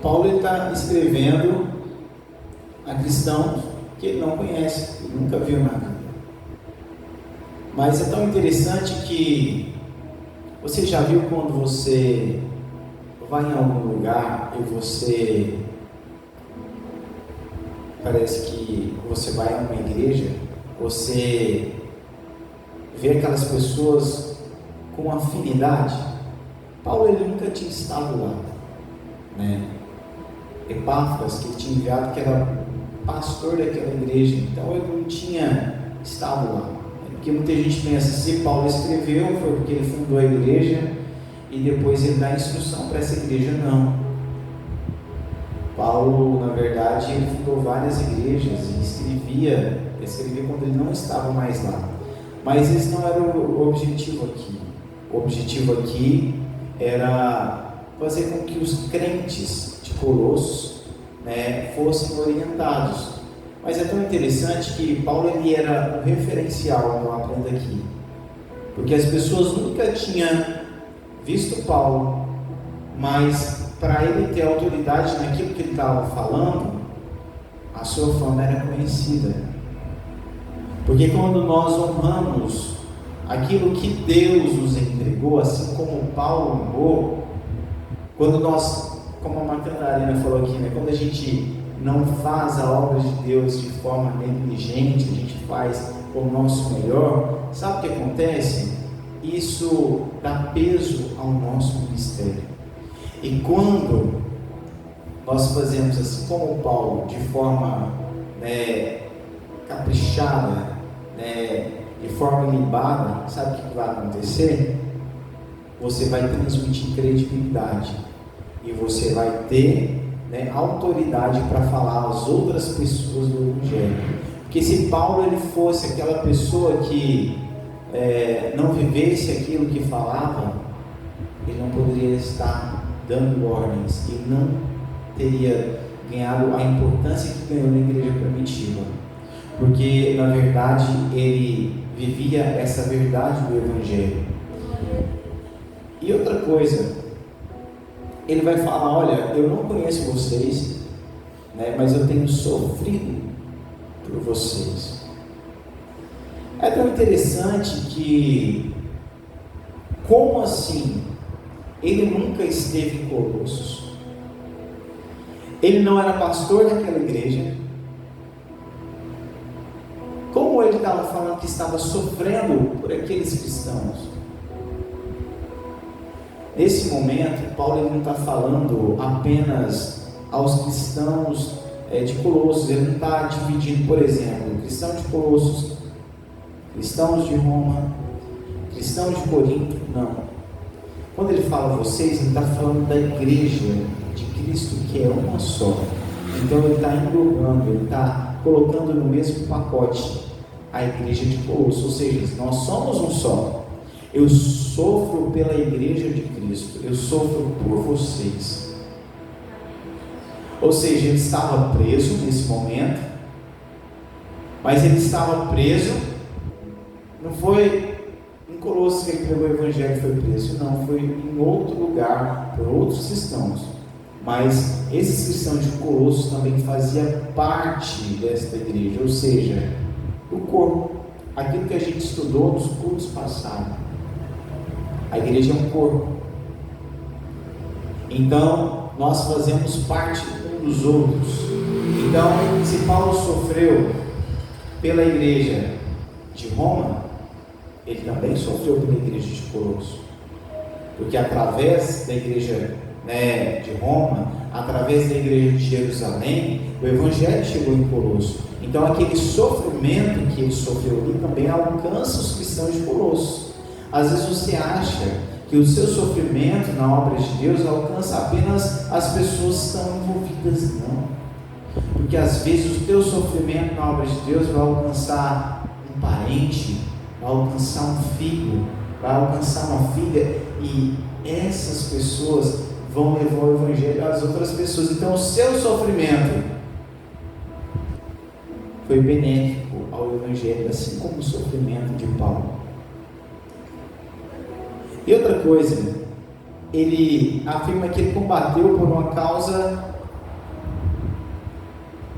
Paulo está escrevendo a cristãos que ele não conhece, ele nunca viu na vida. Mas é tão interessante que você já viu quando você vai em algum lugar e você parece que você vai a uma igreja, você vê aquelas pessoas com afinidade. Paulo ele nunca tinha estado lá, né? Epáfras, que ele tinha enviado, que era pastor daquela igreja, então ele não tinha estado lá. Porque muita gente pensa, se Paulo escreveu, foi porque ele fundou a igreja e depois ele dá instrução para essa igreja. Não. Paulo, na verdade, ele fundou várias igrejas e escrevia quando ele não estava mais lá. Mas esse não era o objetivo aqui. O objetivo aqui era fazer com que os crentes de Colossos, né, fossem orientados. Mas é tão interessante que Paulo ele era um referencial, eu aprendo aqui, porque as pessoas nunca tinham visto Paulo, mas para ele ter autoridade naquilo que ele estava falando, a sua fama era conhecida. Porque quando nós honramos aquilo que Deus nos entregou, assim como Paulo honrou, quando nós, como a Macantarina falou aqui, né, quando a gente não faz a obra de Deus de forma negligente, a gente faz o nosso melhor, sabe o que acontece? Isso dá peso ao nosso ministério. E quando nós fazemos assim como Paulo, de forma caprichada, de forma limbada, sabe o que vai acontecer? Você vai transmitir credibilidade e você vai ter autoridade para falar às outras pessoas do Evangelho. Porque se Paulo ele fosse aquela pessoa que não vivesse aquilo que falava, ele não poderia estar dando ordens e não teria ganhado a importância que ganhou na igreja primitiva, porque na verdade ele vivia essa verdade do Evangelho. E outra coisa, ele vai falar: olha, eu não conheço vocês, mas eu tenho sofrido por vocês. É tão interessante que, como assim, ele nunca esteve em Colossos, ele não era pastor daquela igreja, como ele estava falando que estava sofrendo por aqueles cristãos? Nesse momento, Paulo ele não está falando apenas aos cristãos de Colossos, ele não está dividindo, por exemplo, cristãos de Colossos, cristãos de Roma, cristãos de Corinto, não. Quando ele fala vocês, ele está falando da igreja de Cristo, que é uma só. Então ele está englobando, ele está colocando no mesmo pacote a igreja de Colossos, ou seja, nós somos um só. Eu sofro pela igreja de Cristo, eu sofro por vocês. Ou seja, ele estava preso nesse momento, mas ele estava preso, não foi em Colossos que ele pregou o Evangelho e foi preso, não, foi em outro lugar, por outros cristãos. Mas esses cristãos de Colossos também faziam parte desta igreja, ou seja, do corpo, aquilo que a gente estudou nos cultos passados. A igreja é um corpo. Então, nós fazemos parte uns dos outros. Então, se Paulo sofreu pela igreja de Roma, ele também sofreu pela igreja de Colossos. Porque através da igreja de Roma, através da igreja de Jerusalém, o Evangelho chegou em Colossos. Então, aquele sofrimento que ele sofreu ali também alcança os cristãos de Colossos. Às vezes você acha que o seu sofrimento na obra de Deus alcança apenas as pessoas que estão envolvidas. Não. Porque às vezes o teu sofrimento na obra de Deus vai alcançar um parente, vai alcançar um filho, vai alcançar uma filha, e essas pessoas vão levar o Evangelho às outras pessoas. Então o seu sofrimento foi benéfico ao Evangelho, assim como o sofrimento de Paulo. E outra coisa, ele afirma que ele combateu por uma causa.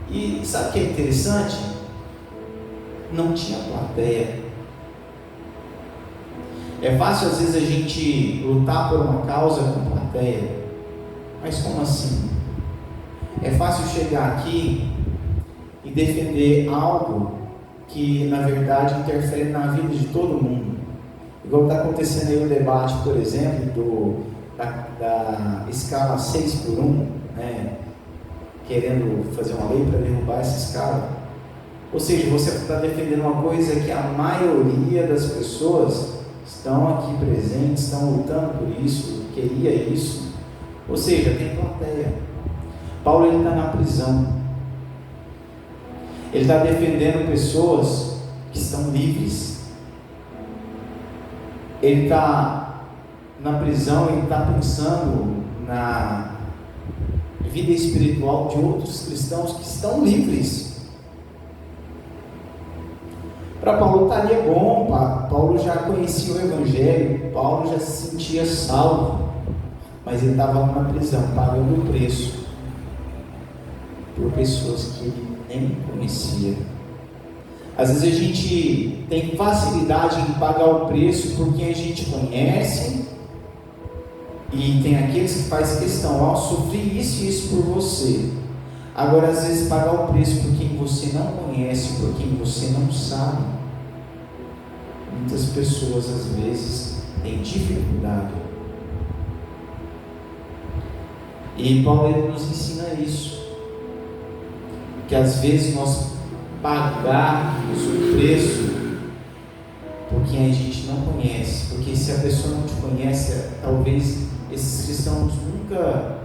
E sabe o que é interessante? Não tinha plateia. É fácil às vezes a gente lutar por uma causa com plateia, mas como assim? É fácil chegar aqui e defender algo que na verdade interfere na vida de todo mundo. Igual está acontecendo aí o debate, por exemplo, da escala 6x1, né? Querendo fazer uma lei para derrubar essa escala. Ou seja, você está defendendo uma coisa que a maioria das pessoas estão aqui presentes, estão lutando por isso, queria isso. Ou seja, tem plateia. Paulo está na prisão. Ele está defendendo pessoas que estão livres. Ele está na prisão, ele está pensando na vida espiritual de outros cristãos que estão livres. Para Paulo estaria bom, Paulo já conhecia o Evangelho, Paulo já se sentia salvo, mas ele estava na prisão, pagando o preço por pessoas que ele nem conhecia. Às vezes a gente tem facilidade em pagar o preço por quem a gente conhece, e tem aqueles que fazem questão, sofri isso e isso por você. Agora, às vezes, pagar o preço por quem você não conhece, por quem você não sabe. Muitas pessoas, às vezes, têm dificuldade. E Paulo ele nos ensina isso. Que às vezes nós pagamos o preço por quem a gente não conhece. Porque se a pessoa não te conhece, talvez esses cristãos nunca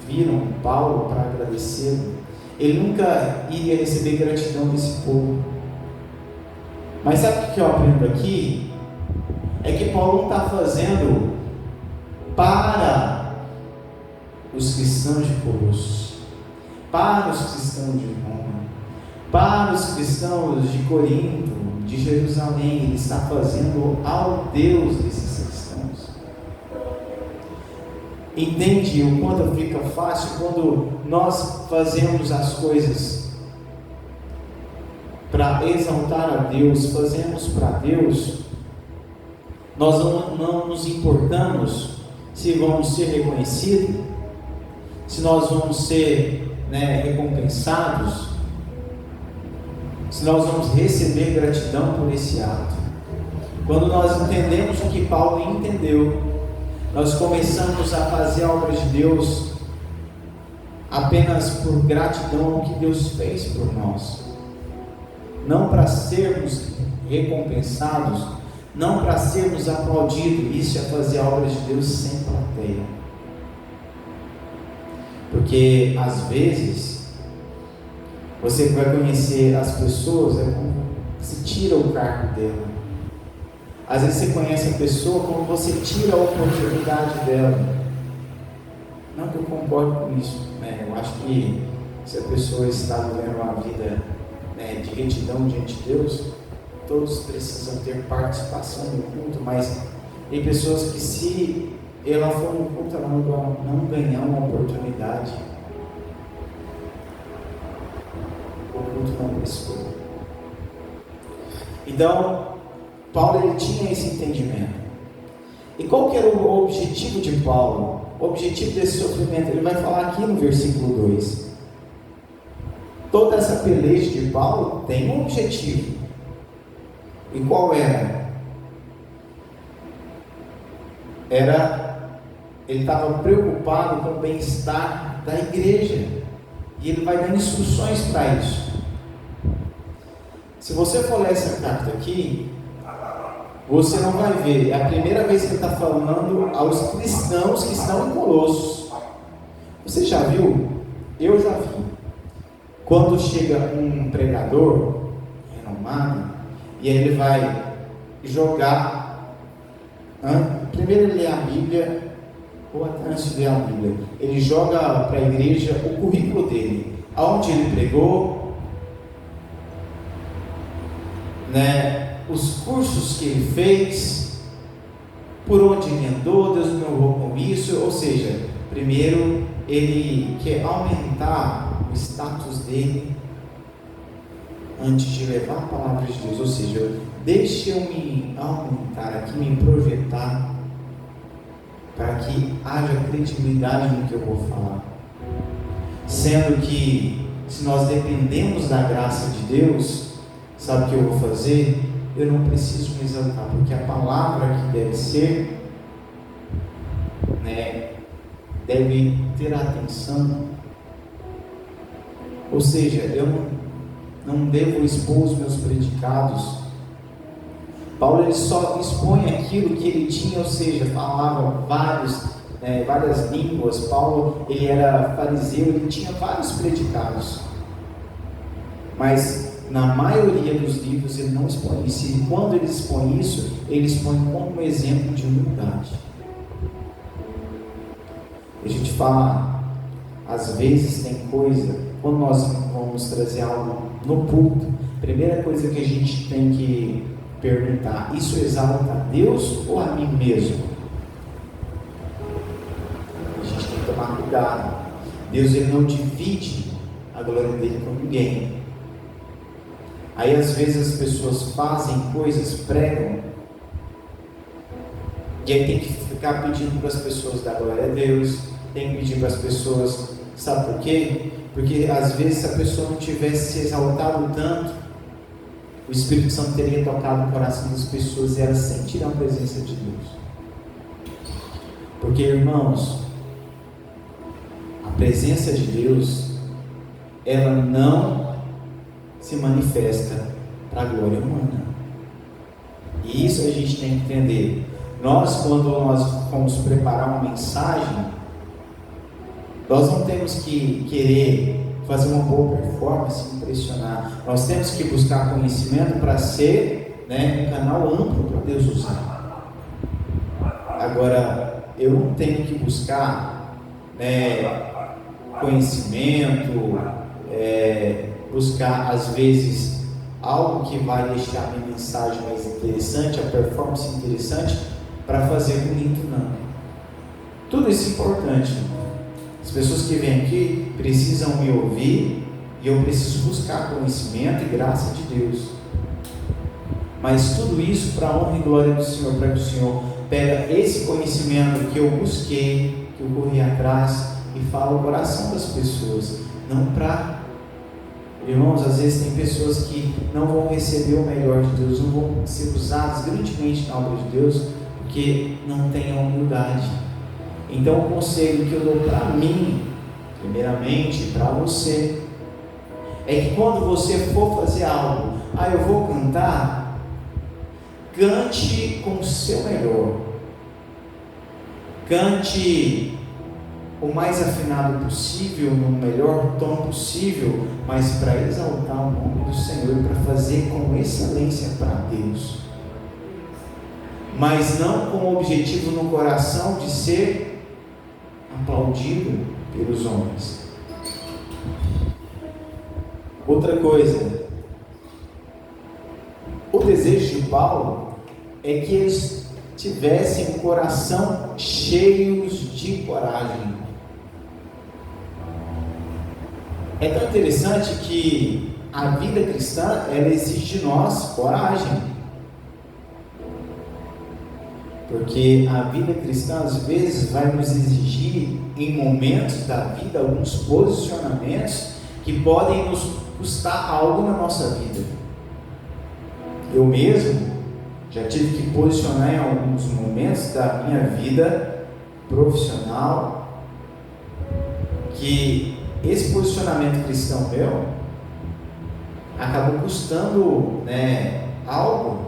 viram Paulo para agradecê-lo. Ele nunca iria receber gratidão desse povo. Mas sabe o que eu aprendo aqui? É que Paulo não está fazendo para os cristãos de Colossos, para os cristãos de Roma, para os cristãos de Corinto, de Jerusalém. Ele está fazendo ao Deus desses cristãos. Entende o quanto fica fácil quando nós fazemos as coisas para exaltar a Deus, fazemos para Deus, nós não nos importamos se vamos ser reconhecidos, se nós vamos ser recompensados, se nós vamos receber gratidão por esse ato. Quando nós entendemos o que Paulo entendeu, nós começamos a fazer a obra de Deus apenas por gratidão ao que Deus fez por nós, não para sermos recompensados, não para sermos aplaudidos. Isso é fazer a obra de Deus sem plateia, porque às vezes você vai conhecer as pessoas, é como você tira o cargo dela. Às vezes você conhece a pessoa como você tira a oportunidade dela. Não que eu concordo com isso, eu acho que se a pessoa está vivendo uma vida de retidão diante de Deus, todos precisam ter participação no culto, mas tem pessoas que, se ela for no culto, ela não ganhar uma oportunidade, o culto não prestou. Então Paulo ele tinha esse entendimento. E qual que era o objetivo de Paulo? O objetivo desse sofrimento, ele vai falar aqui no versículo 2. Toda essa peleja de Paulo tem um objetivo. E qual era? Ele estava preocupado com o bem-estar da igreja. E ele vai dando instruções para isso. Se você for ler essa carta aqui, você não vai ver, é a primeira vez que ele está falando aos cristãos que estão em Colossos. Você já viu? Eu já vi. Quando chega um pregador renomado, e aí ele vai jogar, primeiro ele lê a Bíblia, ou até antes de ler a Bíblia, ele joga para a igreja o currículo dele, aonde ele pregou, os cursos que ele fez, por onde ele andou, Deus me honrou com isso. Ou seja, primeiro ele quer aumentar o status dele antes de levar a palavra de Deus. Ou seja, deixa eu me aumentar aqui, me projetar, para que haja credibilidade no que eu vou falar. Sendo que, se nós dependemos da graça de Deus, sabe o que eu vou fazer? Eu não preciso me exaltar, porque a palavra que deve ser, deve ter atenção. Ou seja, eu não devo expor os meus predicados. Paulo ele só expõe aquilo que ele tinha, ou seja, falava várias línguas. Paulo ele era fariseu, ele tinha vários predicados, mas na maioria dos livros ele não expõe isso. E quando ele expõe isso, ele expõe como exemplo de humildade. A gente fala, às vezes tem coisa, quando nós vamos trazer algo no púlpito, a primeira coisa que a gente tem que perguntar: isso exalta a Deus ou a mim mesmo? A gente tem que tomar cuidado. Deus ele não divide a glória dele com ninguém. Aí às vezes as pessoas fazem coisas, pregam, e aí tem que ficar pedindo para as pessoas dar glória a Deus, tem que pedir para as pessoas, sabe por quê? Porque às vezes se a pessoa não tivesse se exaltado tanto, o Espírito Santo teria tocado o coração das pessoas e elas sentiram a presença de Deus. Porque, irmãos, a presença de Deus, ela não se manifesta para a glória humana. E isso a gente tem que entender. Nós, quando nós vamos preparar uma mensagem, nós não temos que querer fazer uma boa performance, impressionar. Nós temos que buscar conhecimento para ser um canal amplo para Deus usar. Agora, eu não tenho que buscar conhecimento, buscar às vezes algo que vai deixar a minha mensagem mais interessante, a performance interessante, para fazer bonito, não. Tudo isso é importante. As pessoas que vêm aqui precisam me ouvir e eu preciso buscar conhecimento e graça de Deus. Mas tudo isso para a honra e glória do Senhor, para que o Senhor pega esse conhecimento que eu busquei, que eu corri atrás e fala o coração das pessoas. Não para... Irmãos, às vezes tem pessoas que não vão receber o melhor de Deus, não vão ser usadas grandemente na obra de Deus, porque não têm a humildade. Então o conselho que eu dou para mim, primeiramente para você, é que quando você for fazer algo, eu vou cantar, cante com o seu melhor, cante o mais afinado possível, no melhor tom possível, mas para exaltar o nome do Senhor, para fazer com excelência para Deus, mas não com o objetivo no coração de ser aplaudido pelos homens. Outra coisa, o desejo de Paulo é que eles tivessem o coração cheios de coragem. É tão interessante que a vida cristã, ela exige de nós coragem. Porque a vida cristã às vezes vai nos exigir em momentos da vida alguns posicionamentos que podem nos custar algo na nossa vida. Eu mesmo já tive que posicionar em alguns momentos da minha vida profissional, que esse posicionamento cristão meu acabou custando algo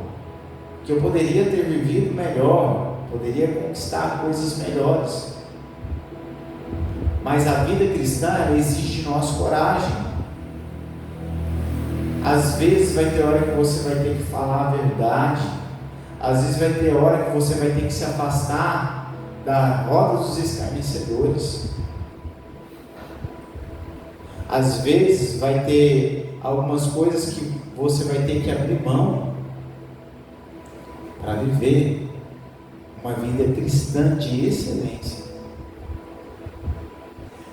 que eu poderia ter vivido melhor, poderia conquistar coisas melhores. Mas a vida cristã exige de nós coragem. Às vezes vai ter hora que você vai ter que falar a verdade, às vezes vai ter hora que você vai ter que se afastar da roda dos escarnecedores. Às vezes vai ter algumas coisas que você vai ter que abrir mão para viver uma vida cristã de excelência.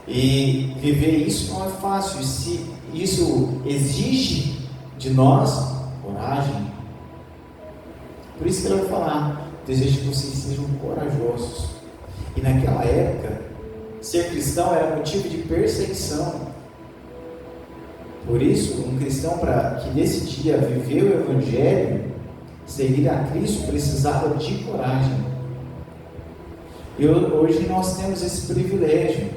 E viver isso não é fácil. Se isso exige de nós coragem. Por isso que eu vou falar, desejo que vocês sejam corajosos. E naquela época, ser cristão era motivo de perseguição. Por isso, um cristão, para que decidia viver o Evangelho, seguir a Cristo, precisava de coragem. E hoje nós temos esse privilégio.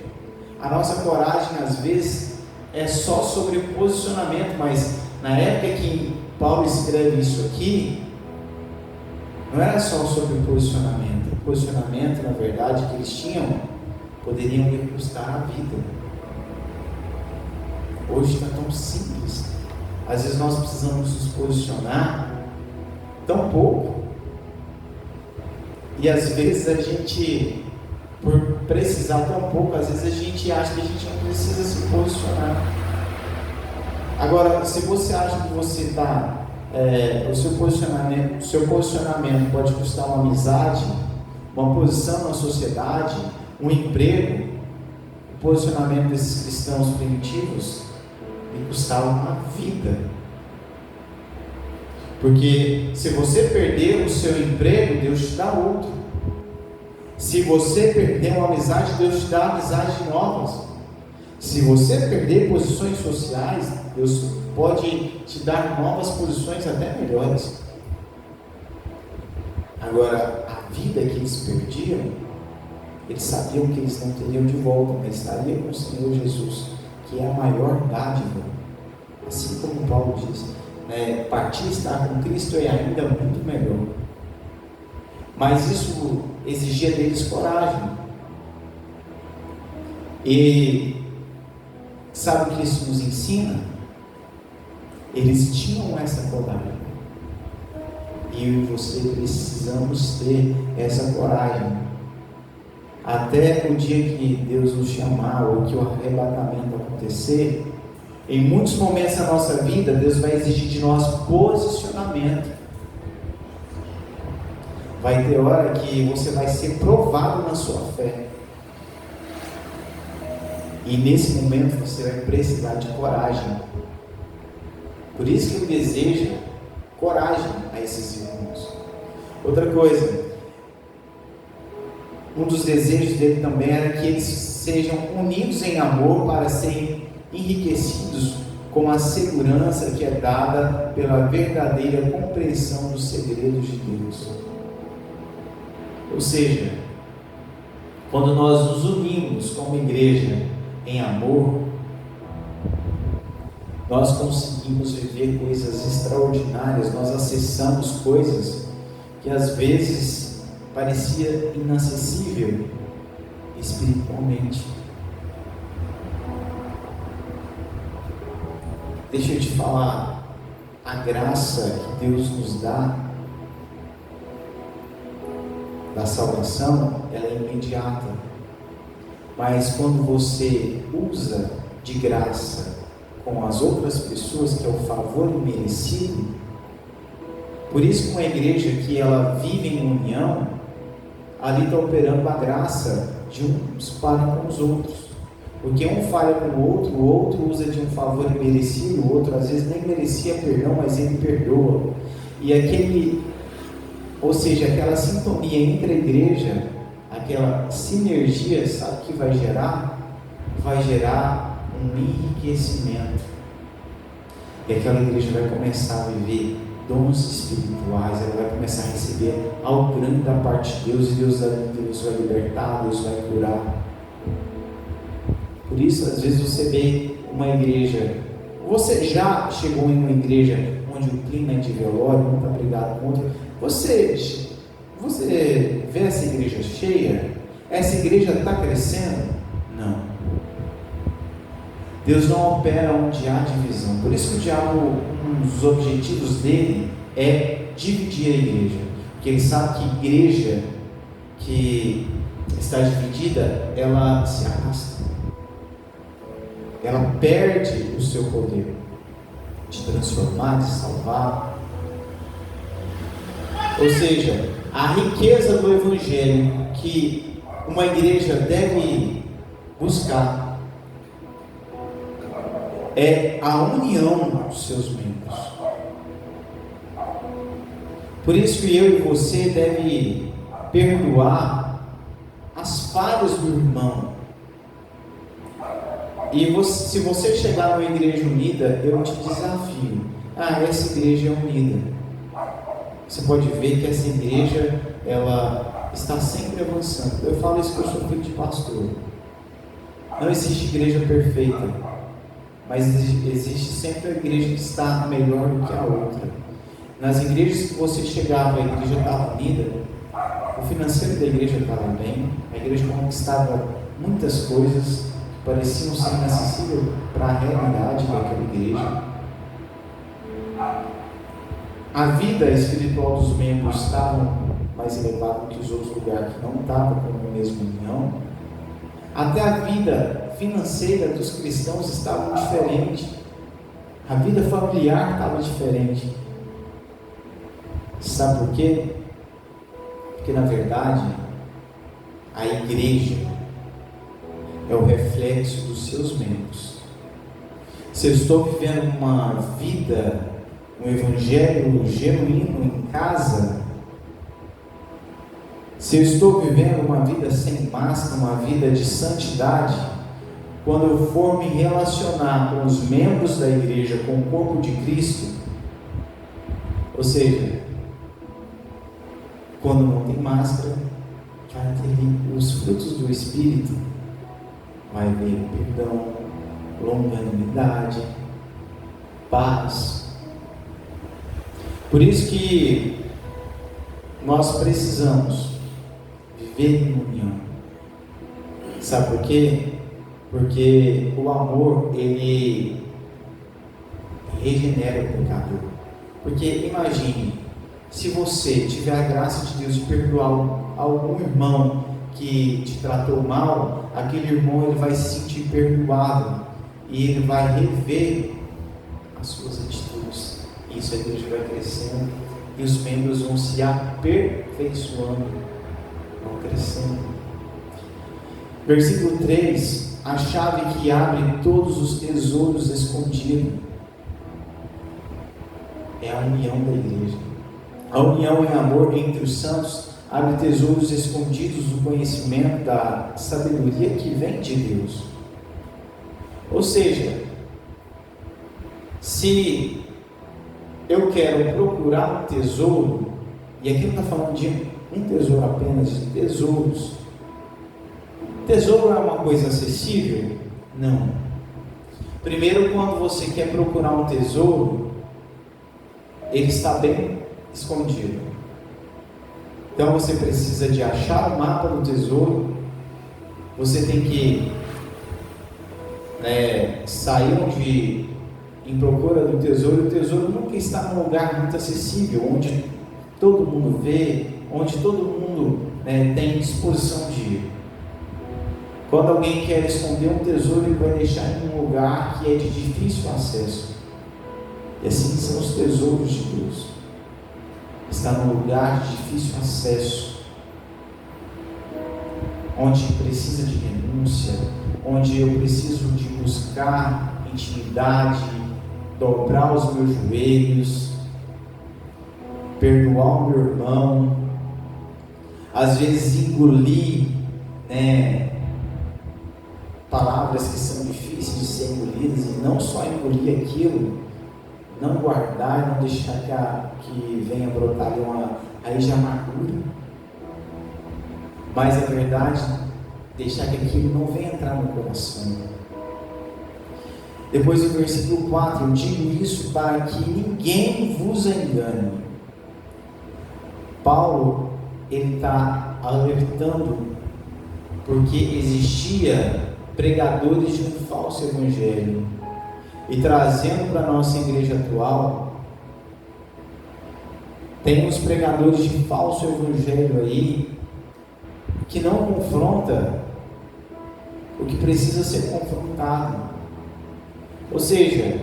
A nossa coragem, às vezes, é só sobre o posicionamento, mas na época que Paulo escreve isso aqui, não era só sobre o posicionamento. O posicionamento, na verdade, que eles tinham, poderiam lhe custar a vida. Hoje está tão simples. Às vezes nós precisamos nos posicionar tão pouco. E às vezes a gente, por precisar tão pouco, às vezes a gente acha que a gente não precisa se posicionar. Agora, se você acha que você está, o seu posicionamento pode custar uma amizade, uma posição na sociedade, um emprego, o posicionamento desses cristãos primitivos lhe custava uma vida. Porque se você perder o seu emprego, Deus te dá outro. Se você perder uma amizade, Deus te dá amizades novas. Se você perder posições sociais, Deus pode te dar novas posições até melhores. Agora, a vida que eles perdiam, eles sabiam que eles não teriam de volta, mas estariam com o Senhor Jesus, que é a maior dádiva. Assim como Paulo diz, partir estar com Cristo é ainda muito melhor. Mas isso exigia deles coragem. E sabe o que isso nos ensina? Eles tinham essa coragem. E eu e você precisamos ter essa coragem. Até o dia que Deus nos chamar, ou que o arrebatamento acontecer, em muitos momentos da nossa vida, Deus vai exigir de nós posicionamento. Vai ter hora que você vai ser provado na sua fé. E nesse momento você vai precisar de coragem. Por isso que ele deseja coragem a esses irmãos. Outra coisa, um dos desejos dele também era que eles sejam unidos em amor para serem enriquecidos com a segurança que é dada pela verdadeira compreensão dos segredos de Deus. Ou seja, quando nós nos unimos como igreja em amor, nós conseguimos viver coisas extraordinárias, nós acessamos coisas que às vezes parecia inacessível espiritualmente. Deixa eu te falar, a graça que Deus nos dá da salvação, ela é imediata. Mas quando você usa de graça com as outras pessoas, que é o favor imerecido, por isso que uma igreja que ela vive em união, ali está operando a graça de uns para com os outros. Porque um falha com o outro usa de um favor imerecido, o outro às vezes nem merecia perdão, mas ele perdoa. E ou seja, aquela sintonia entre a igreja, aquela sinergia, sabe o que vai gerar? Vai gerar um enriquecimento. E aquela igreja vai começar a viver dons espirituais, ela vai começar a receber algo grande da parte de Deus, e Deus vai libertar, Deus vai curar. Por isso, às vezes você vê uma igreja, você já chegou em uma igreja onde o clima é de velório, um está brigado com o outro, você vê essa igreja cheia? Essa igreja está crescendo? Não. Deus não opera onde há divisão. Por isso que o diabo, um dos objetivos dele é dividir a igreja. Porque ele sabe que igreja que está dividida, ela se arrasta. Ela perde o seu poder de transformar, de salvar. Ou seja, A riqueza do Evangelho que uma igreja deve buscar é a união dos seus membros. Por isso que eu e você deve perdoar as falhas do irmão. E se você chegar numa igreja unida, eu te desafio. Essa igreja é unida. Você pode ver que essa igreja, ela está sempre avançando. Eu falo isso porque eu sou filho de pastor. Não existe igreja perfeita, mas existe sempre a igreja que está melhor do que a outra. Nas igrejas que você chegava, a igreja estava unida, o financeiro da igreja estava bem, a igreja conquistava muitas coisas que pareciam ser inacessíveis para a realidade daquela igreja. A vida espiritual dos membros estava mais elevada que os outros lugares que não estavam com a mesma união. Até a vida financeira dos cristãos estava diferente. A vida familiar estava diferente. Sabe por quê? Porque na verdade a igreja é o reflexo dos seus membros. Se eu estou vivendo uma vida, um evangelho genuíno em casa, se eu estou vivendo uma vida sem máscara, uma vida de santidade, quando eu for me relacionar com os membros da igreja, com o corpo de Cristo, ou seja, quando não tem máscara, vai ter os frutos do Espírito, vai haver perdão, longanimidade, paz. Por isso que nós precisamos viver em união. Sabe por quê? Porque o amor, ele regenera o pecador. Porque imagine, se você tiver a graça de Deus de perdoar algum irmão que te tratou mal, aquele irmão ele vai se sentir perdoado e ele vai rever as suas atitudes. Isso a igreja vai crescendo e os membros vão se aperfeiçoando, vão crescendo. Versículo 3: a chave que abre todos os tesouros escondidos é a união da igreja. A união em amor entre os santos abre tesouros escondidos do conhecimento, da sabedoria que vem de Deus. Ou seja, se eu quero procurar um tesouro, e aqui não está falando de um tesouro apenas, de tesouros. Tesouro é uma coisa acessível? Não. Primeiro, quando você quer procurar um tesouro, ele está bem escondido. Então você precisa de achar o mapa do tesouro, você tem que sair em procura do tesouro. O tesouro nunca está num lugar muito acessível, onde todo mundo vê, onde todo mundo tem disposição de ir. Quando alguém quer esconder um tesouro, ele vai deixar em um lugar que é de difícil acesso. E assim são os tesouros de Deus. Está num lugar de difícil acesso, onde precisa de renúncia, onde eu preciso de buscar intimidade, dobrar os meus joelhos, perdoar o meu irmão, às vezes engolir palavras que são difíceis de ser engolidas, e não só engolir aquilo, não guardar e não deixar que venha brotar uma raiz de amargura, mas a verdade, deixar que aquilo não venha entrar no coração. Depois do versículo 4: eu digo isso para que ninguém vos engane. Paulo, ele está alertando, porque existia pregadores de um falso evangelho, e trazendo para a nossa igreja atual, tem uns pregadores de falso evangelho aí, que não confronta o que precisa ser confrontado. Ou seja,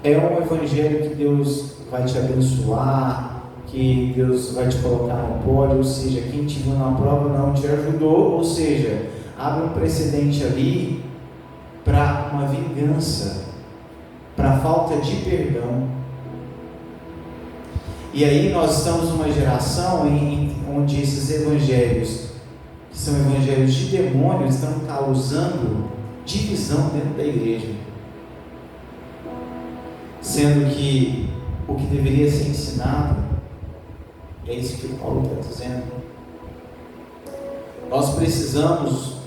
é um evangelho que Deus vai te abençoar, que Deus vai te colocar no pódio, ou seja, quem te viu na prova não te ajudou, ou seja, abre um precedente ali para uma vingança, para falta de perdão. E aí nós estamos numa geração onde esses evangelhos, que são evangelhos de demônio, estão causando divisão dentro da igreja, sendo que o que deveria ser ensinado é isso que o Paulo está dizendo. Nós precisamos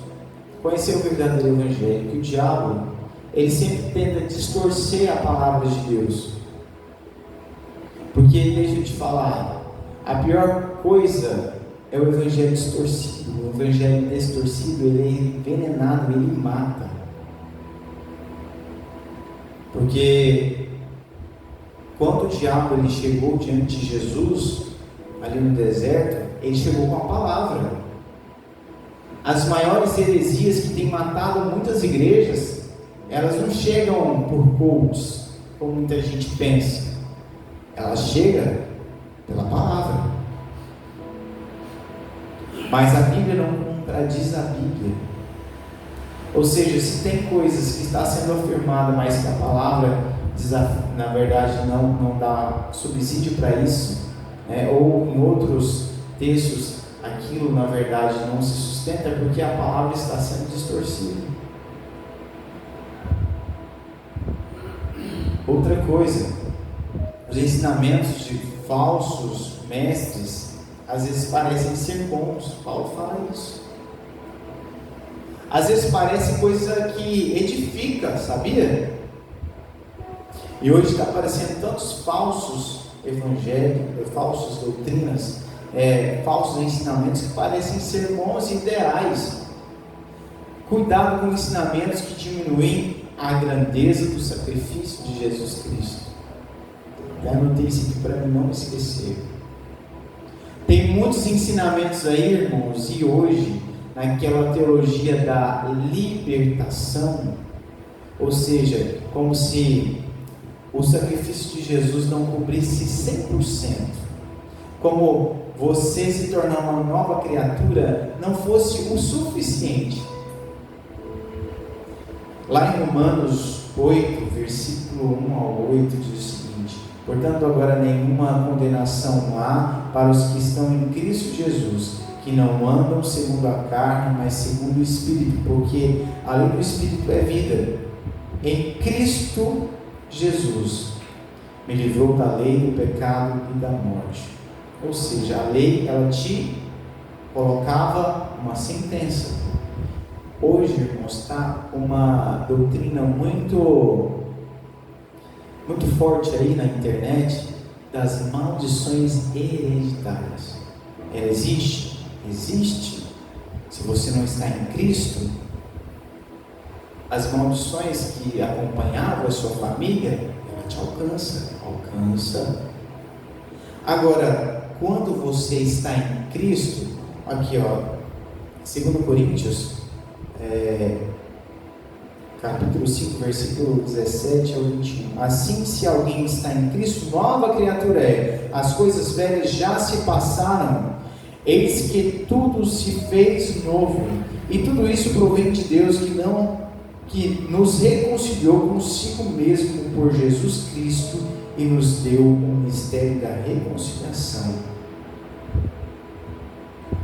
conhecer o verdadeiro evangelho, que o diabo, ele sempre tenta distorcer a palavra de Deus, porque deixa eu te falar, a pior coisa é o evangelho distorcido. O evangelho distorcido, ele é envenenado, ele mata, porque quando o diabo ele chegou diante de Jesus ali no deserto, ele chegou com a palavra. As maiores heresias que têm matado muitas igrejas, elas não chegam por cultos, como muita gente pensa. Elas chegam pela palavra. Mas a Bíblia não contradiz a Bíblia. Ou seja, se tem coisas que está sendo afirmada, mas que a palavra, na verdade, não dá subsídio para isso, né? Ou em outros textos, aquilo na verdade não se sustenta, porque a palavra está sendo distorcida. Outra coisa, os ensinamentos de falsos mestres às vezes parecem ser bons. Paulo fala isso. Às vezes parece coisa que edifica, sabia? E hoje está aparecendo tantos falsos evangelhos, falsas doutrinas, falsos ensinamentos que parecem ser bons e ideais. Cuidado com ensinamentos que diminuem a grandeza do sacrifício de Jesus Cristo. Eu anotei isso aqui para mim não esquecer. Tem muitos ensinamentos aí, irmãos, e hoje, naquela teologia da libertação, ou seja, como se o sacrifício de Jesus não cobrisse 100%, como você se tornar uma nova criatura não fosse o suficiente. Lá em Romanos 8, versículo 1 ao 8, diz o seguinte: portanto, agora nenhuma condenação há para os que estão em Cristo Jesus, que não andam segundo a carne, mas segundo o Espírito, porque a lei do Espírito é vida. Em Cristo Jesus me livrou da lei do pecado e da morte. Ou seja, a lei, ela te colocava uma sentença. Hoje, irmãos, está uma doutrina muito forte aí na internet das maldições hereditárias. Ela existe? Existe. Se você não está em Cristo, as maldições que acompanhavam a sua família, ela te alcança. Agora, quando você está em Cristo, aqui ó, 2 Coríntios, capítulo 5, versículo 17 ao 21. Assim, se alguém está em Cristo, nova criatura é. As coisas velhas já se passaram, eis que tudo se fez novo. E tudo isso provém de Deus, que nos reconciliou consigo mesmo por Jesus Cristo e nos deu o mistério da reconciliação.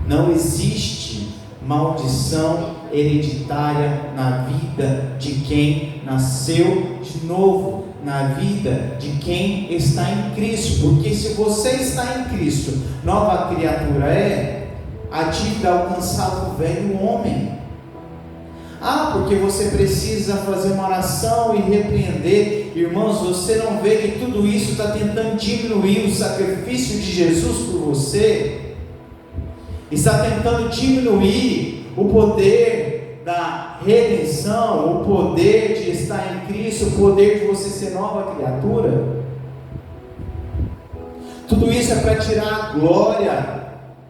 Não existe maldição hereditária na vida de quem nasceu de novo, na vida de quem está em Cristo, porque se você está em Cristo, nova criatura é, a dívida alcançava o velho homem. Porque você precisa fazer uma oração e repreender. Irmãos, você não vê que tudo isso está tentando diminuir o sacrifício de Jesus por você? Está tentando diminuir o poder da redenção, o poder de estar em Cristo, o poder de você ser nova criatura? Tudo isso é para tirar a glória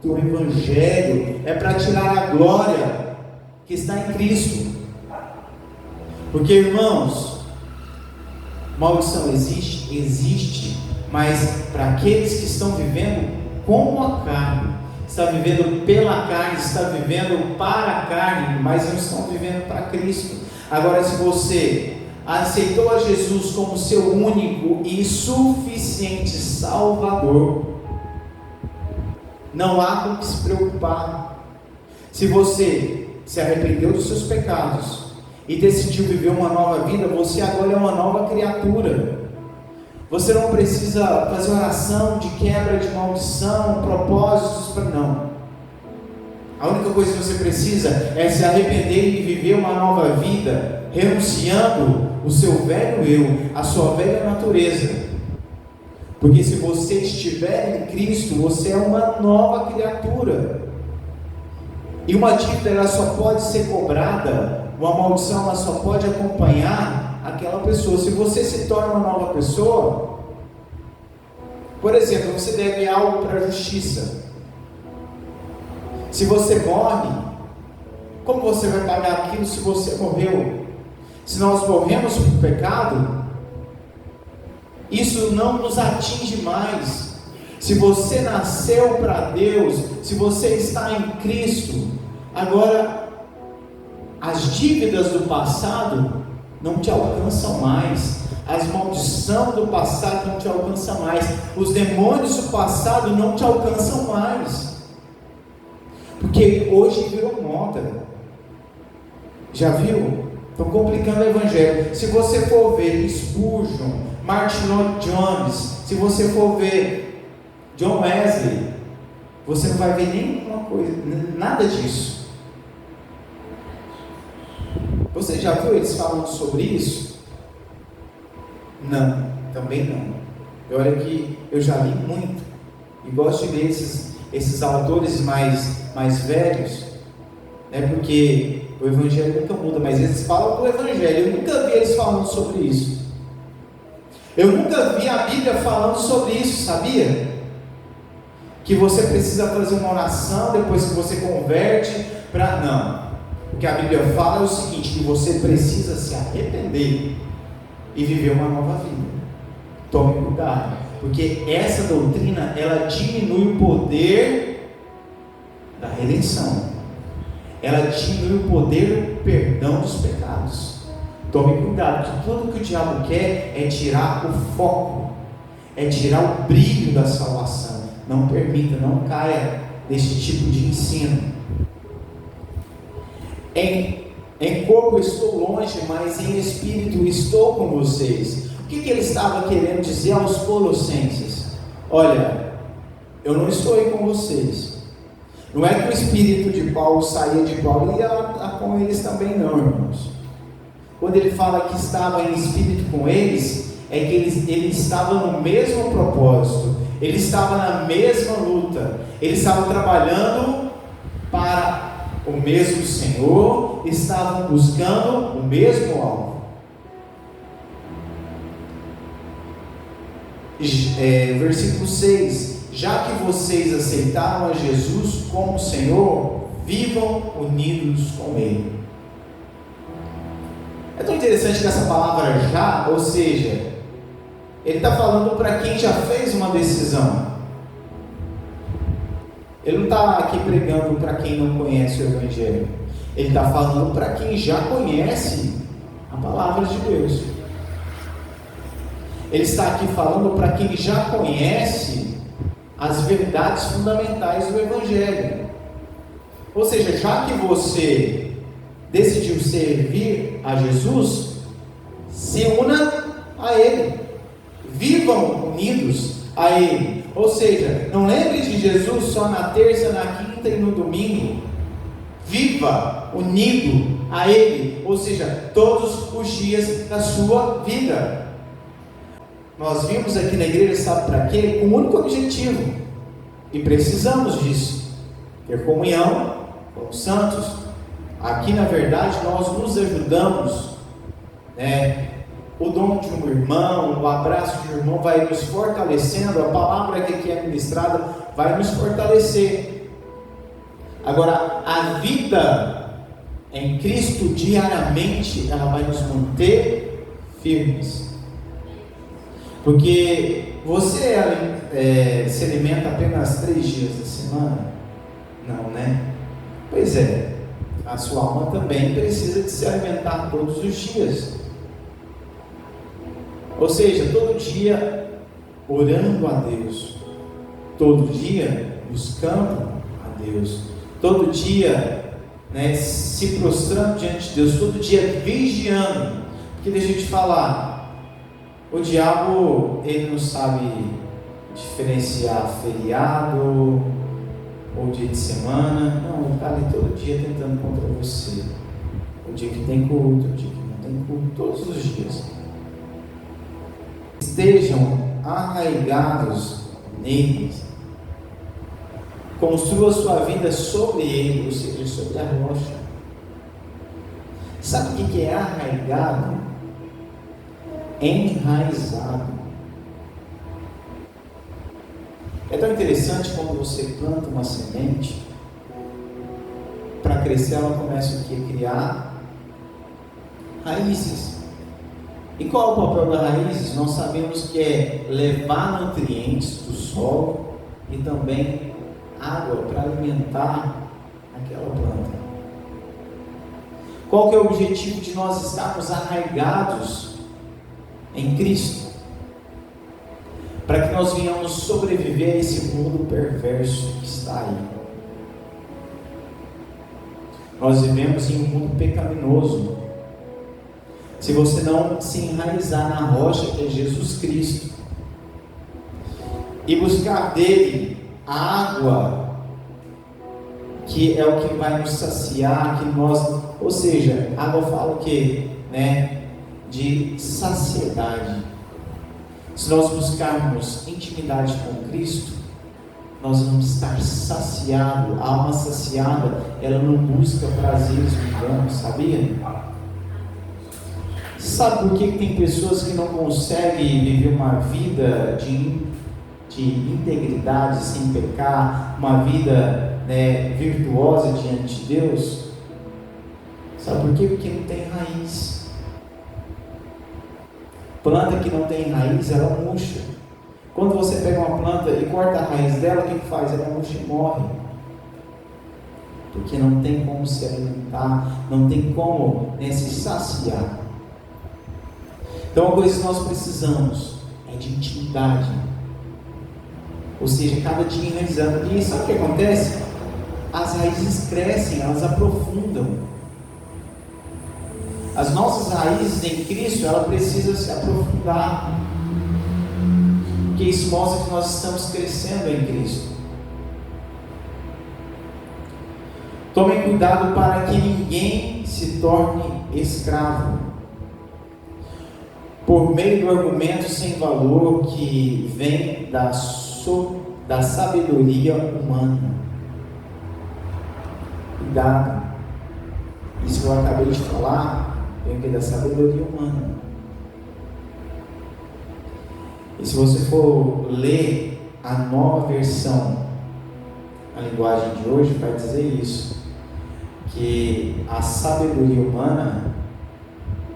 do Evangelho, é para tirar a glória que está em Cristo. Porque, irmãos, maldição existe, Mas para aqueles que estão vivendo como a carne, está vivendo pela carne, está vivendo para a carne, mas não estão vivendo para Cristo. Agora, se você aceitou a Jesus como seu único e suficiente Salvador, não há com que se preocupar. Se você se arrependeu dos seus pecados e decidiu viver uma nova vida, você agora é uma nova criatura. Você não precisa fazer oração de quebra de maldição, propósitos, não. A única coisa que você precisa é se arrepender e viver uma nova vida, renunciando o seu velho eu, a sua velha natureza. Porque se você estiver em Cristo, você é uma nova criatura. E uma dívida ela só pode ser cobrada, uma maldição ela só pode acompanhar aquela pessoa. Se você se torna uma nova pessoa, por exemplo, você deve algo para a justiça. Se você morre, como você vai pagar aquilo se você morreu? Se nós morremos por pecado, isso não nos atinge mais. Se você nasceu para Deus, se você está em Cristo, agora as dívidas do passado não te alcançam mais, as maldições do passado não te alcançam mais, os demônios do passado não te alcançam mais, porque hoje virou moda. Já viu? Estão complicando o evangelho. Se você for ver Spurgeon, Martin Lloyd Jones, se você for ver John Wesley, você não vai ver nenhuma coisa, nada disso. Você já viu eles falando sobre isso? Não, também não. Olha que eu já li muito e gosto de ler esses autores mais velhos, né? Porque o evangelho nunca muda, mas eles falam do evangelho. Eu nunca vi eles falando sobre isso. Eu nunca vi a Bíblia falando sobre isso, sabia? Que você precisa fazer uma oração depois que você converte para... Não. O que a Bíblia fala é o seguinte, que você precisa se arrepender e viver uma nova vida. Tome cuidado, porque essa doutrina, ela diminui o poder da redenção. Ela diminui o poder do perdão dos pecados. Tome cuidado, que tudo que o diabo quer é tirar o foco, é tirar o brilho da salvação. Não permita, não caia nesse tipo de ensino. Em corpo estou longe, mas em espírito estou com vocês. O que ele estava querendo dizer aos Colossenses? Olha, eu não estou aí com vocês. Não é que o espírito de Paulo saía de Paulo e ia com eles também não, irmãos. Quando ele fala que estava em espírito com eles, é que ele estava no mesmo propósito, ele estava na mesma luta, ele estava trabalhando para o mesmo Senhor, estavam buscando o mesmo alvo. Versículo 6: já que vocês aceitaram a Jesus como Senhor, vivam unidos com Ele. É tão interessante que essa palavra já, ou seja, ele está falando para quem já fez uma decisão. Ele não está aqui pregando para quem não conhece o Evangelho. Ele está falando para quem já conhece a palavra de Deus. Ele está aqui falando para quem já conhece as verdades fundamentais do Evangelho. Ou seja, já que você decidiu servir a Jesus, se una a Ele. Vivam unidos a Ele. Ou seja, não lembre de Jesus só na terça, na quinta e no domingo. Viva unido a Ele, ou seja, todos os dias da sua vida. Nós vimos aqui na igreja, sabe para quê? Com um único objetivo, e precisamos disso: ter comunhão com os santos. Aqui, na verdade, nós nos ajudamos, né? O dom de um irmão, o abraço de um irmão vai nos fortalecendo, a palavra que aqui é ministrada vai nos fortalecer. Agora, a vida em Cristo diariamente, ela vai nos manter firmes. Porque você se alimenta apenas 3 dias da semana? Não, né? Pois é, a sua alma também precisa de se alimentar todos os dias. Ou seja, todo dia orando a Deus, todo dia buscando a Deus, todo dia se prostrando diante de Deus, todo dia vigiando. Porque deixa eu te falar, o diabo ele não sabe diferenciar feriado ou dia de semana. Não, ele está ali todo dia tentando contra você. O dia que tem culto, o dia que não tem culto, todos os dias. Estejam arraigados neles. Construa sua vida sobre ele, ou seja, sobre a rocha. Sabe o que é arraigado? Enraizado. É tão interessante quando você planta uma semente, para crescer ela começa a criar raízes. E qual é o papel das raízes? Nós sabemos que é levar nutrientes do solo e também água para alimentar aquela planta. Qual que é o objetivo de nós estarmos arraigados em Cristo? Para que nós venhamos sobreviver a esse mundo perverso que está aí. Nós vivemos em um mundo pecaminoso. Se você não se enraizar na rocha que é Jesus Cristo e buscar dele a água, que é o que vai nos saciar, que nós, ou seja, água fala o quê? De saciedade. Se nós buscarmos intimidade com Cristo, nós vamos estar saciados. A alma saciada, ela não busca prazeres mundanos, sabia? Sabe por que tem pessoas que não conseguem viver uma vida de integridade, sem pecar, uma vida virtuosa diante de Deus? Sabe por quê? Porque não tem raiz. Planta que não tem raiz, ela murcha. Quando você pega uma planta e corta a raiz dela, o que faz? Ela murcha e morre. Porque não tem como se alimentar, não tem como se saciar. Então a coisa que nós precisamos é de intimidade. Ou seja, cada dia enraizando. E sabe o que acontece? As raízes crescem, elas aprofundam. As nossas raízes em Cristo, ela precisa se aprofundar. Porque isso mostra que nós estamos crescendo em Cristo. Tomem cuidado para que ninguém se torne escravo por meio do argumento sem valor que vem da sabedoria humana. Cuidado. Isso que eu acabei de falar vem da sabedoria humana. E se você for ler a nova versão, a linguagem de hoje vai dizer isso, que a sabedoria humana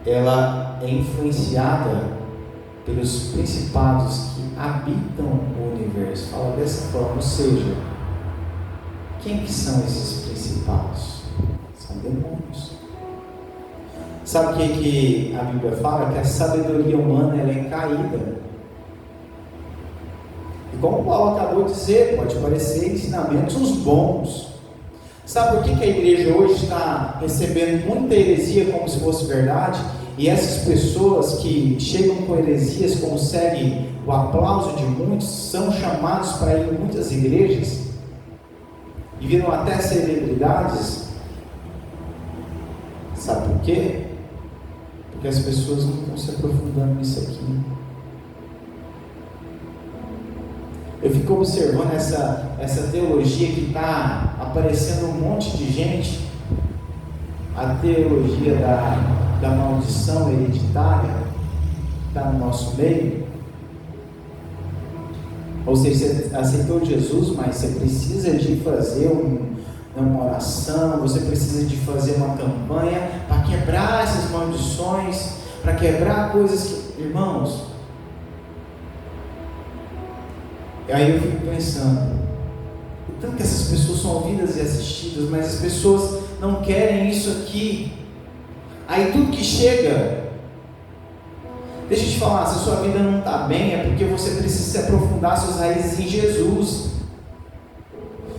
ela é influenciada pelos principados que habitam o universo. Fala dessa forma, ou seja, quem que são esses principados? São demônios. Sabe o que a Bíblia fala? Que a sabedoria humana ela é caída. E como Paulo acabou de dizer, pode parecer ensinamentos bons. Sabe por que a igreja hoje está recebendo muita heresia como se fosse verdade? E essas pessoas que chegam com heresias, conseguem o aplauso de muitos, são chamados para ir em muitas igrejas e viram até celebridades. Sabe por quê? Porque as pessoas não estão se aprofundando nisso aqui. Eu fico observando essa teologia que está aparecendo um monte de gente, a teologia da maldição hereditária está no nosso meio. Ou seja, você aceitou Jesus, mas você precisa de fazer uma oração, você precisa de fazer uma campanha para quebrar essas maldições, para quebrar coisas que, irmãos, E aí eu fico pensando, o tanto que essas pessoas são ouvidas e assistidas, mas as pessoas não querem isso aqui. Aí tudo que chega, deixa eu te falar, se a sua vida não está bem, é porque você precisa se aprofundar suas raízes em Jesus.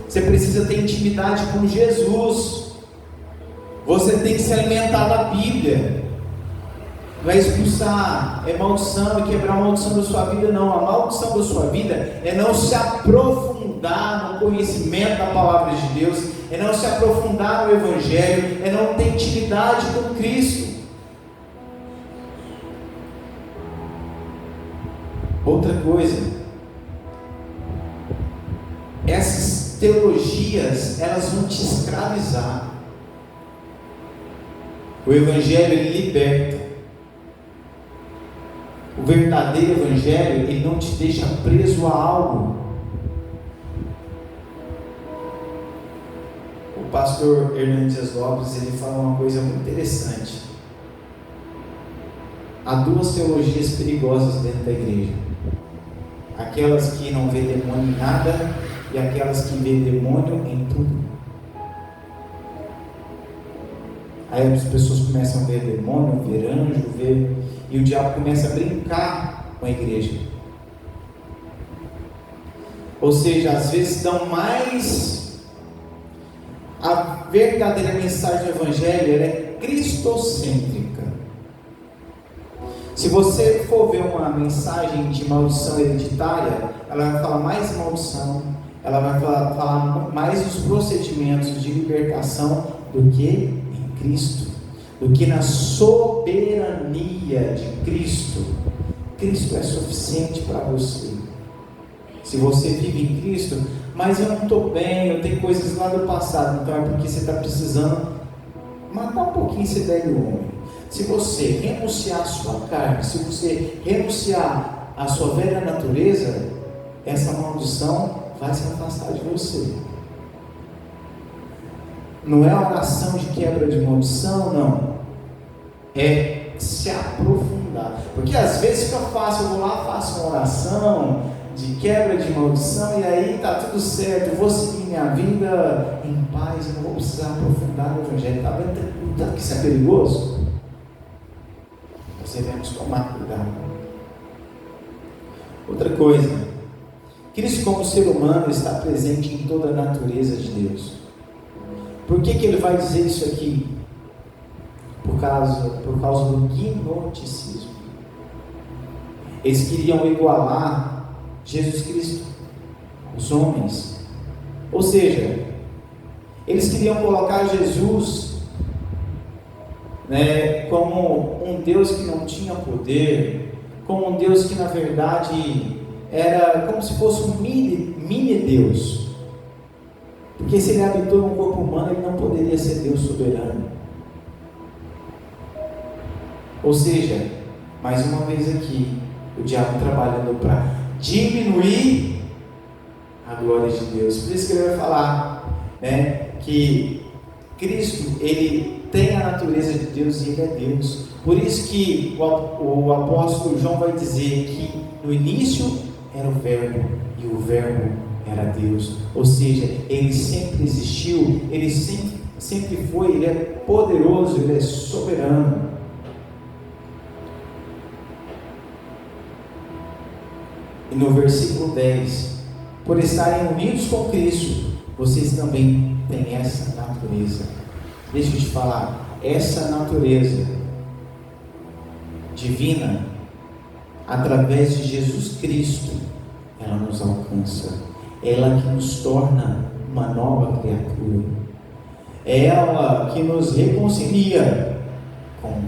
Você precisa ter intimidade com Jesus. Você tem que se alimentar da Bíblia. Vai expulsar maldição e quebrar a maldição da sua vida, não. A maldição da sua vida é não se aprofundar no conhecimento da palavra de Deus, é não se aprofundar no Evangelho, é não ter intimidade com Cristo. Outra coisa, essas teologias, elas vão te escravizar. O Evangelho, ele liberta. O verdadeiro Evangelho, ele não te deixa preso a algo. O pastor Hernandes Lopes, ele fala uma coisa muito interessante. Há duas teologias perigosas dentro da igreja: aquelas que não vê demônio em nada e aquelas que vê demônio em tudo. Aí as pessoas começam a ver demônio, ver anjo, e o diabo começa a brincar com a igreja. Ou seja, às vezes dão mais. A verdadeira mensagem do Evangelho, ela é cristocêntrica. Se você for ver uma mensagem de maldição hereditária, ela vai falar mais de maldição, ela vai falar mais dos procedimentos de libertação do que em Cristo, do que na soberania de Cristo. Cristo é suficiente para você. Se você vive em Cristo, mas eu não estou bem, eu tenho coisas lá do passado, então é porque você está precisando matar um pouquinho esse velho homem. Se você renunciar à sua carne, se você renunciar à sua velha natureza, essa maldição vai se afastar de você. Não é oração de quebra de maldição, não. É se aprofundar. Porque às vezes fica fácil, eu vou lá, faço uma oração de quebra de maldição e aí está tudo certo, eu vou seguir minha vida em paz, eu não vou precisar aprofundar no Evangelho. Está vendo tanto que isso é perigoso? Nós devemos tomar cuidado. Outra coisa, Cristo como ser humano está presente em toda a natureza de Deus. Por que ele vai dizer isso aqui? Por causa do gnosticismo. Eles queriam igualar Jesus Cristo, os homens. Ou seja, eles queriam colocar Jesus, como um Deus que não tinha poder, como um Deus que na verdade era como se fosse um mini Deus. Porque se ele habitou no corpo humano, ele não poderia ser Deus soberano. Ou seja, mais uma vez aqui, o diabo trabalhando para diminuir a glória de Deus. Por isso que ele vai falar, que Cristo, ele tem a natureza de Deus e ele é Deus. Por isso que o apóstolo João vai dizer que no início era o verbo, e o verbo era Deus. Ou seja, ele sempre existiu, ele sempre foi, ele é poderoso, ele é soberano. E no versículo 10, por estarem unidos com Cristo, vocês também têm essa natureza. Deixa eu te falar, essa natureza divina, através de Jesus Cristo, ela nos alcança, ela que nos torna uma nova criatura, é ela que nos reconcilia com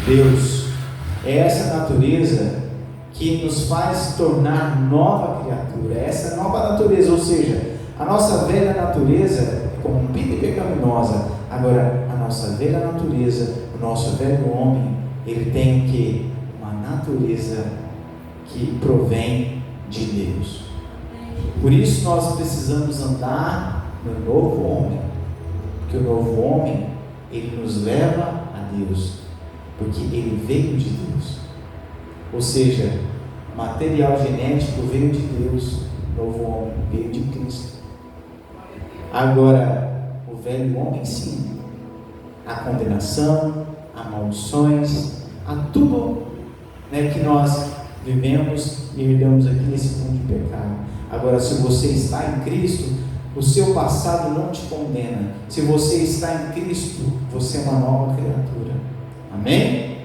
Deus, é essa natureza que nos faz tornar nova criatura, essa nova natureza. Ou seja, a nossa velha natureza é corrompida e pecaminosa. Agora, a nossa velha natureza, o nosso velho homem, ele tem o quê? Uma natureza que provém de Deus. Por isso nós precisamos andar no novo homem, porque o novo homem, ele nos leva a Deus, porque ele veio de Deus. Ou seja, material genético veio de Deus, novo homem veio de Cristo. Agora, o velho homem, sim, a condenação, a maldições, a tudo, né, que nós vivemos e herdamos aqui nesse mundo de pecado. Agora, se você está em Cristo, o seu passado não te condena. Se você está em Cristo, você é uma nova criatura. Amém?